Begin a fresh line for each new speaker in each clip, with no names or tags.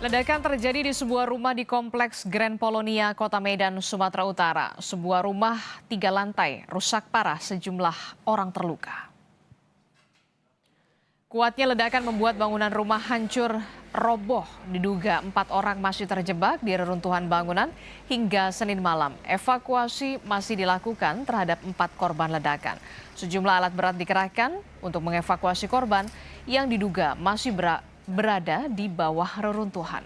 Ledakan terjadi di sebuah rumah di Kompleks Grand Polonia, Kota Medan, Sumatera Utara. Sebuah rumah 3 lantai rusak parah, sejumlah orang terluka. Kuatnya ledakan membuat bangunan rumah hancur roboh. Diduga 4 orang masih terjebak di reruntuhan bangunan hingga Senin malam. Evakuasi masih dilakukan terhadap 4 korban ledakan. Sejumlah alat berat dikerahkan untuk mengevakuasi korban yang diduga masih berada di bawah reruntuhan.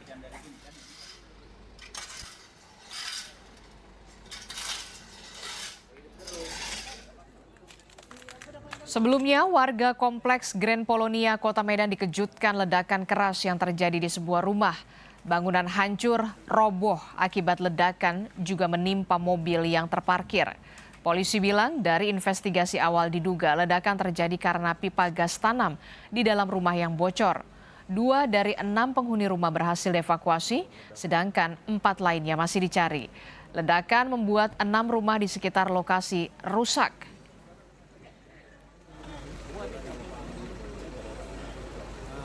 Sebelumnya, warga Kompleks Grand Polonia, Kota Medan dikejutkan ledakan keras yang terjadi di sebuah rumah. Bangunan hancur, roboh akibat ledakan juga menimpa mobil yang terparkir. Polisi bilang dari investigasi awal diduga ledakan terjadi karena pipa gas tanam di dalam rumah yang bocor. 2 dari 6 penghuni rumah berhasil dievakuasi, sedangkan 4 lainnya masih dicari. Ledakan membuat 6 rumah di sekitar lokasi rusak.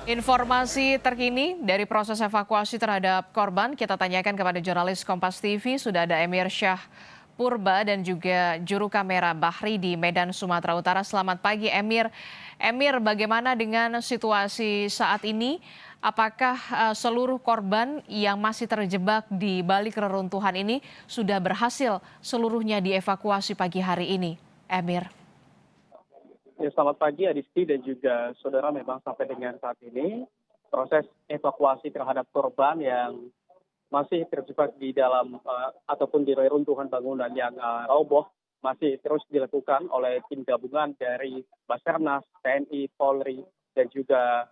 Informasi terkini dari proses evakuasi terhadap korban kita tanyakan kepada jurnalis Kompas TV. Sudah ada Emir Syah Purba dan juga juru kamera Bahri di Medan, Sumatera Utara. Selamat pagi Emir. Emir, bagaimana dengan situasi saat ini? Apakah seluruh korban yang masih terjebak di balik reruntuhan ini sudah berhasil seluruhnya dievakuasi pagi hari ini? Emir.
Ya, selamat pagi Adisti dan juga saudara. Memang sampai dengan saat ini proses evakuasi terhadap korban yang masih terjebak di dalam ataupun di reruntuhan bangunan yang roboh masih terus dilakukan oleh tim gabungan dari Basarnas, TNI, Polri dan juga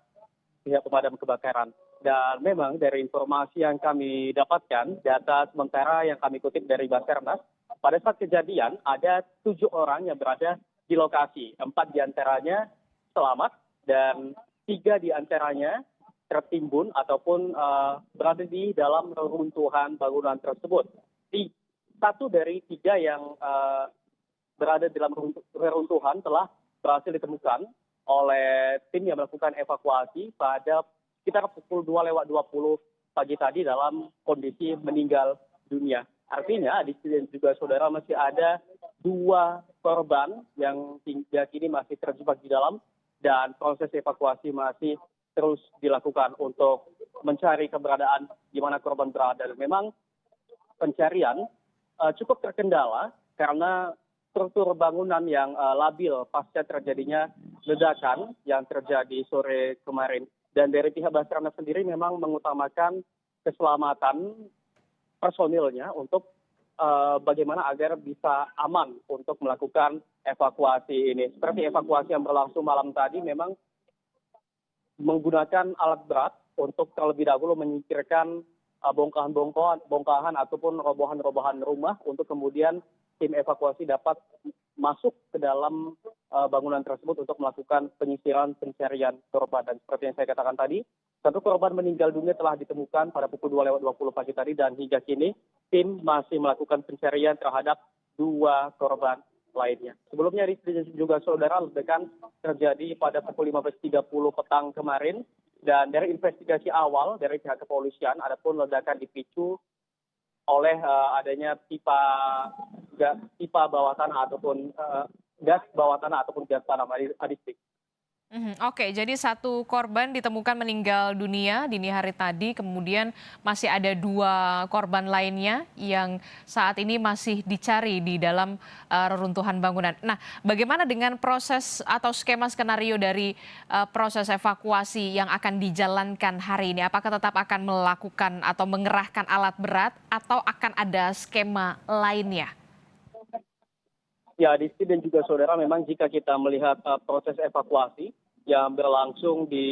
pihak pemadam kebakaran. Dan memang dari informasi yang kami dapatkan, data sementara yang kami kutip dari Basarnas, pada saat kejadian ada 7 orang yang berada di lokasi. 4 diantaranya selamat dan 3 diantaranya tertimbun ataupun berada di dalam reruntuhan bangunan tersebut. Satu dari 3 yang berada dalam reruntuhan telah berhasil ditemukan oleh tim yang melakukan evakuasi pada sekitar pukul 2:20 pagi tadi dalam kondisi meninggal dunia. Artinya di sini juga saudara masih ada 2 korban yang hingga kini masih terjebak di dalam dan proses evakuasi masih terus dilakukan untuk mencari keberadaan di mana korban berada. Dan memang pencarian cukup terkendala karena struktur bangunan yang labil pasca terjadinya ledakan yang terjadi sore kemarin. Dan dari pihak Basarnas sendiri memang mengutamakan keselamatan personilnya untuk bagaimana agar bisa aman untuk melakukan evakuasi ini. Seperti evakuasi yang berlangsung malam tadi memang menggunakan alat berat untuk terlebih dahulu menyingkirkan bongkahan ataupun robohan-robohan rumah untuk kemudian tim evakuasi dapat masuk ke dalam bangunan tersebut untuk melakukan penyisiran pencarian korban. Dan seperti yang saya katakan tadi, 1 korban meninggal dunia telah ditemukan pada pukul 2:20 pagi tadi dan hingga kini tim masih melakukan pencarian terhadap 2 korban lainnya. Sebelumnya juga saudara, ledakan terjadi pada pukul 15:30 petang kemarin dan dari investigasi awal dari pihak kepolisian adapun ledakan dipicu oleh adanya pipa bawah tanah ataupun gas bawah tanah ataupun gas tanam Adisti.
Oke, jadi 1 korban ditemukan meninggal dunia dini hari tadi, kemudian masih ada 2 korban lainnya yang saat ini masih dicari di dalam reruntuhan bangunan. Nah, bagaimana dengan proses atau skema skenario dari proses evakuasi yang akan dijalankan hari ini? Apakah tetap akan melakukan atau mengerahkan alat berat atau akan ada skema lainnya?
Ya, Adisti dan juga saudara, memang jika kita melihat proses evakuasi yang berlangsung di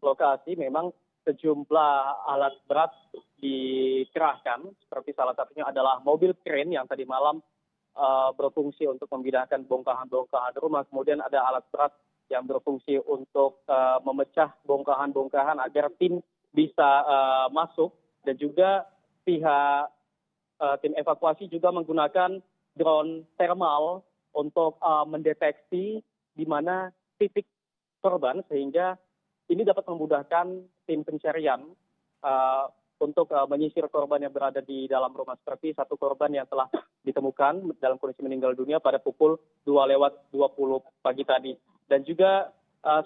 lokasi, memang sejumlah alat berat dikerahkan, seperti salah satunya adalah mobil crane yang tadi malam berfungsi untuk memindahkan bongkahan-bongkahan rumah. Kemudian ada alat berat yang berfungsi untuk memecah bongkahan-bongkahan agar tim bisa masuk, dan juga pihak tim evakuasi juga menggunakan drone thermal untuk mendeteksi di mana titik korban, sehingga ini dapat memudahkan tim pencarian untuk menyisir korban yang berada di dalam rumah, seperti satu korban yang telah ditemukan dalam kondisi meninggal dunia pada pukul 2:20 pagi tadi. Dan juga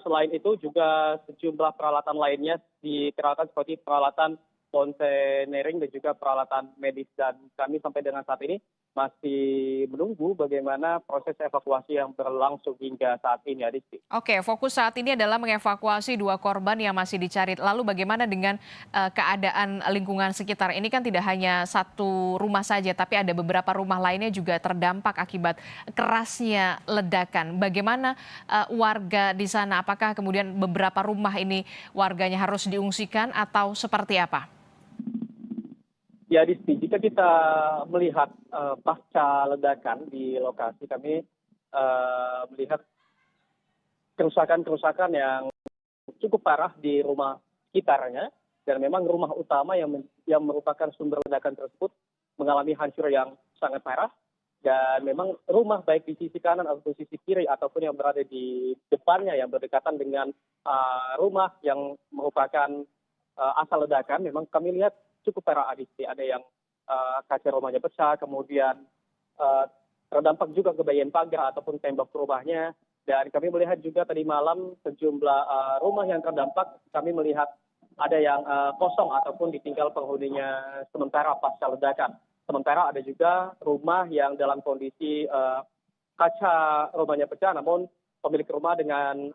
selain itu juga sejumlah peralatan lainnya dikerahkan seperti peralatan kontainering dan juga peralatan medis. Dan kami sampai dengan saat ini masih menunggu bagaimana proses evakuasi yang berlangsung hingga saat ini, Adisti.
Oke, fokus saat ini adalah mengevakuasi 2 korban yang masih dicari. Lalu bagaimana dengan keadaan lingkungan sekitar? Ini kan tidak hanya satu rumah saja, tapi ada beberapa rumah lainnya juga terdampak akibat kerasnya ledakan. Bagaimana warga di sana? Apakah kemudian beberapa rumah ini warganya harus diungsikan atau seperti apa?
Ya, Disti, jika kita melihat pasca ledakan di lokasi, kami melihat kerusakan-kerusakan yang cukup parah di rumah sekitarnya, dan memang rumah utama yang merupakan sumber ledakan tersebut mengalami hancur yang sangat parah. Dan memang rumah baik di sisi kanan ataupun sisi kiri ataupun yang berada di depannya yang berdekatan dengan rumah yang merupakan asal ledakan, memang kami lihat cukup parah, Adisti. Ada yang kaca rumahnya pecah, kemudian terdampak juga ke bagian pagar ataupun tembok rumahnya. Dan kami melihat juga tadi malam sejumlah rumah yang terdampak, kami melihat ada yang kosong ataupun ditinggal penghuninya sementara pasca ledakan. Sementara ada juga rumah yang dalam kondisi kaca rumahnya pecah, namun pemilik rumah dengan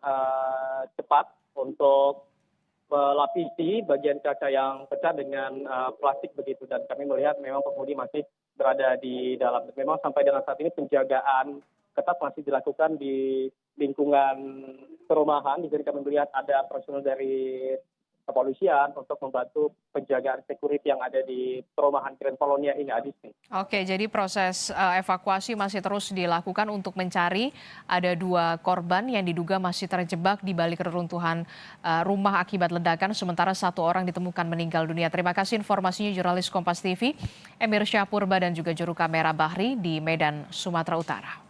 cepat untuk melapisi bagian kaca yang pecah dengan plastik begitu. Dan kami melihat memang penghuni masih berada di dalam. Memang sampai dengan saat ini penjagaan ketat masih dilakukan di lingkungan perumahan. Di sini kami melihat ada personel dari kepolisian untuk membantu penjagaan security yang ada di perumahan Grand Polonia ini, Adisti.
Oke, jadi proses evakuasi masih terus dilakukan untuk mencari ada 2 korban yang diduga masih terjebak di balik reruntuhan rumah akibat ledakan, sementara 1 orang ditemukan meninggal dunia. Terima kasih informasinya jurnalis Kompas TV, Emir Syahpurba dan juga juru kamera Bahri di Medan, Sumatera Utara.